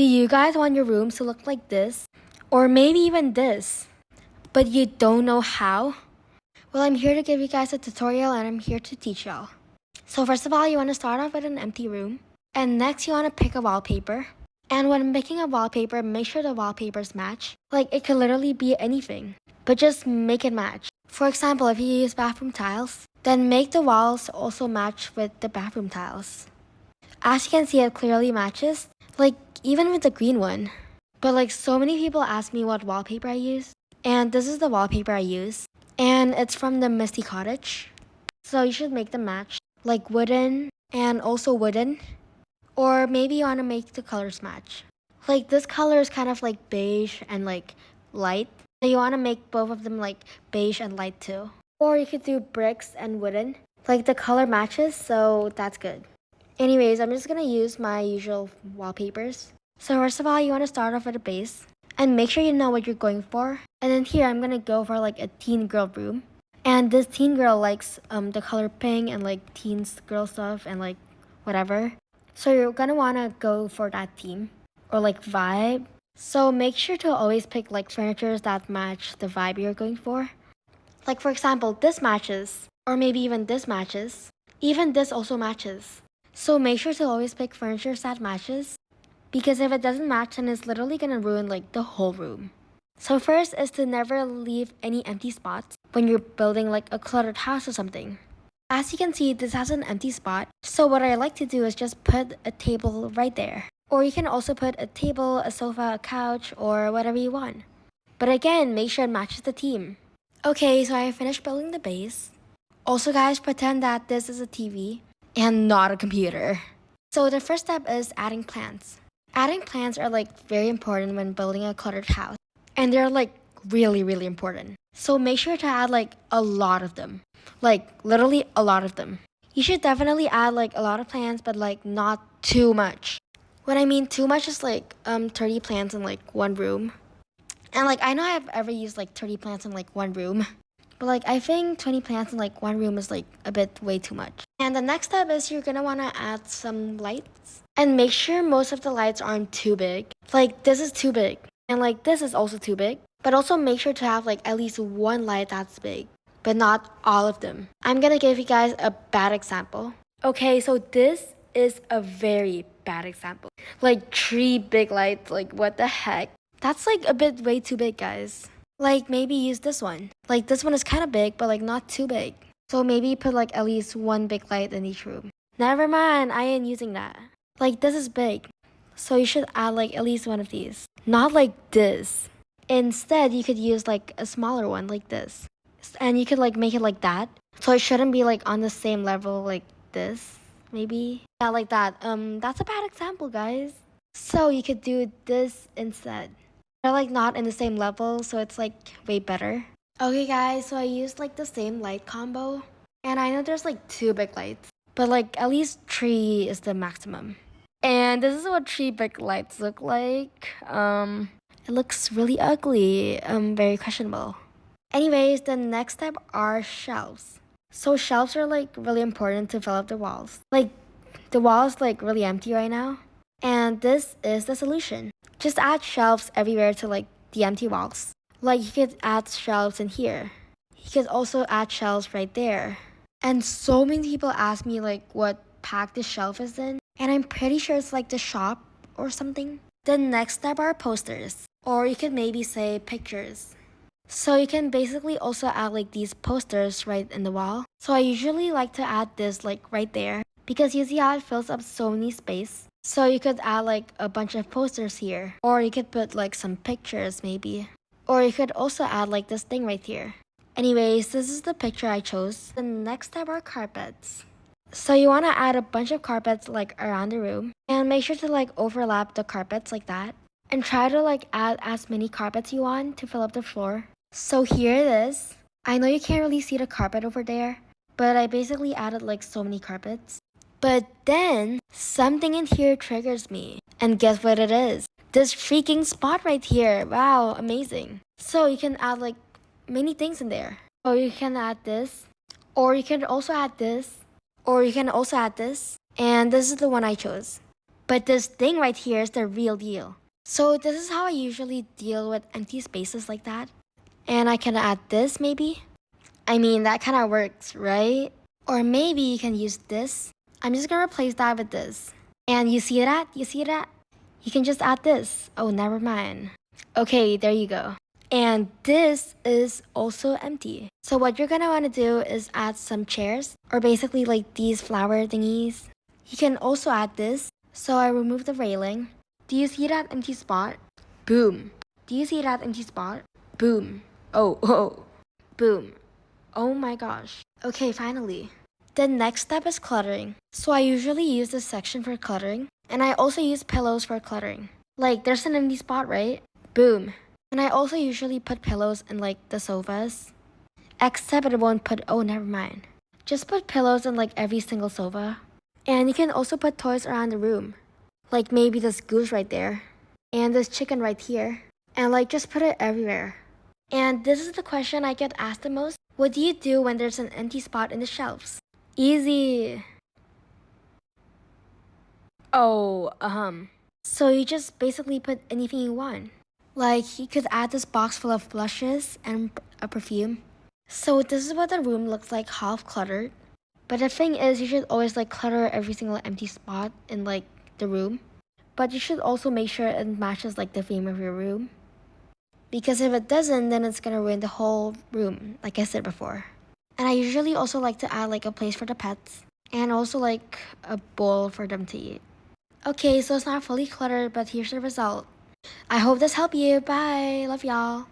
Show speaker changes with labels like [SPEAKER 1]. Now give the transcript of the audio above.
[SPEAKER 1] Do you guys want your rooms to look like this? Or maybe even this? But you don't know how? Well, I'm here to give you guys a tutorial and I'm here to teach y'all. So first of all, you want to start off with an empty room. And next you want to pick a wallpaper. And when picking a wallpaper, make sure the wallpapers match. Like it could literally be anything, but just make it match. For example, if you use bathroom tiles, then make the walls also match with the bathroom tiles. As you can see, it clearly matches, like even with the green one. But like so many people ask me what wallpaper I use, and this is the wallpaper I use. And it's from the Misty Cottage. So you should make them match, like wooden and also wooden. Or maybe you want to make the colors match. Like this color is kind of like beige and like light. So you want to make both of them like beige and light too. Or you could do bricks and wooden. Like the color matches, so that's good. Anyways, I'm just going to use my usual wallpapers. So first of all, you want to start off with a base. And make sure you know what you're going for. And then here, I'm going to go for like a teen girl room. And this teen girl likes the color pink and like teens girl stuff and like whatever. So you're going to want to go for that theme or like vibe. So make sure to always pick like furniture that match the vibe you're going for. Like for example, this matches, or maybe even this matches. Even this also matches. So make sure to always pick furniture that matches. Because if it doesn't match, then it's literally going to ruin like the whole room. So first is to never leave any empty spots when you're building like a cluttered house or something. As you can see, this has an empty spot. So what I like to do is just put a table right there. Or you can also put a table, a sofa, a couch, or whatever you want. But again, make sure it matches the theme. Okay, so I finished building the base. Also guys, pretend that this is a TV and not a computer. So the first step is adding plants. Adding plants are like very important when building a cluttered house. And they're like really important. So make sure to add like a lot of them. Like literally a lot of them. You should definitely add like a lot of plants, but like not too much. What I mean too much is like 30 plants in like one room. And like I know I've ever used like 30 plants in like one room. But like I think 20 plants in like one room is like a bit way too much. And the next step is you're gonna wanna add some lights. And make sure most of the lights aren't too big. Like this is too big. And like this is also too big. But also make sure to have like at least one light that's big. But not all of them. I'm gonna give you guys a bad example. Okay, so this is a very bad example. Like 3 big lights, like what the heck? That's like a bit way too big, guys. Like maybe use this one. Like this one is kind of big, but like not too big. So maybe put like at least one big light in each room. Never mind, I ain't using that. Like this is big. So you should add like at least one of these. Not like this. Instead, you could use like a smaller one like this. And you could like make it like that. So it shouldn't be like on the same level like this, maybe. Yeah, like that. That's a bad example, guys. So you could do this instead. They're like not in the same level, so it's like way better. Okay guys, so I used like the same light combo. And I know there's like 2 big lights. But like at least 3 is the maximum. And this is what 3 big lights look like. It looks really ugly. Very questionable. Anyways, the next step are shelves. So shelves are like really important to fill up the walls. Like the wall is like really empty right now. And this is the solution. Just add shelves everywhere to like the empty walls. Like you could add shelves in here. You could also add shelves right there. And so many people ask me like what pack the shelf is in. And I'm pretty sure it's like the shop or something. The next step are posters. Or you could maybe say pictures. So you can basically also add like these posters right in the wall. So I usually like to add this like right there. Because you see how it fills up so many space. So you could add like a bunch of posters here. Or you could put like some pictures maybe. Or you could also add like this thing right here. Anyways, this is the picture I chose. The next step are carpets. So you want to add a bunch of carpets like around the room. And make sure to like overlap the carpets like that. And try to like add as many carpets you want to fill up the floor. So here it is. I know you can't really see the carpet over there. But I basically added like so many carpets. But then something in here triggers me. And guess what it is? This freaking spot right here. Wow, amazing. So you can add like many things in there. So you can add this. Or you can also add this. Or you can also add this. And this is the one I chose. But this thing right here is the real deal. So this is how I usually deal with empty spaces like that. And I can add this maybe. I mean, that kind of works, right? Or maybe you can use this. I'm just gonna replace that with this. And you see that? You see that? You can just add this. Oh, never mind. Okay, there you go. And this is also empty. So what you're gonna wanna do is add some chairs, or basically like these flower thingies. You can also add this. So I remove the railing. Do you see that empty spot? Boom. Do you see that empty spot? Boom. Oh, boom. Oh my gosh. Okay, finally. The next step is cluttering. So I usually use this section for cluttering, and I also use pillows for cluttering. Like, there's an empty spot, right? Boom. And I also usually put pillows in like the sofas. Except I won't put, oh, never mind. Just put pillows in like every single sofa. And you can also put toys around the room. Like maybe this goose right there. And this chicken right here. And like just put it everywhere. And this is the question I get asked the most. What do you do when there's an empty spot in the shelves? Easy. Oh, So you just basically put anything you want. Like you could add this box full of blushes and a perfume. So this is what the room looks like, half cluttered. But the thing is, you should always like clutter every single empty spot in like the room. But you should also make sure it matches like the theme of your room. Because if it doesn't, then it's gonna ruin the whole room, like I said before. And I usually also like to add like a place for the pets. And also like a bowl for them to eat. Okay, so it's not fully cluttered, but here's the result. I hope this helped you. Bye. Love y'all.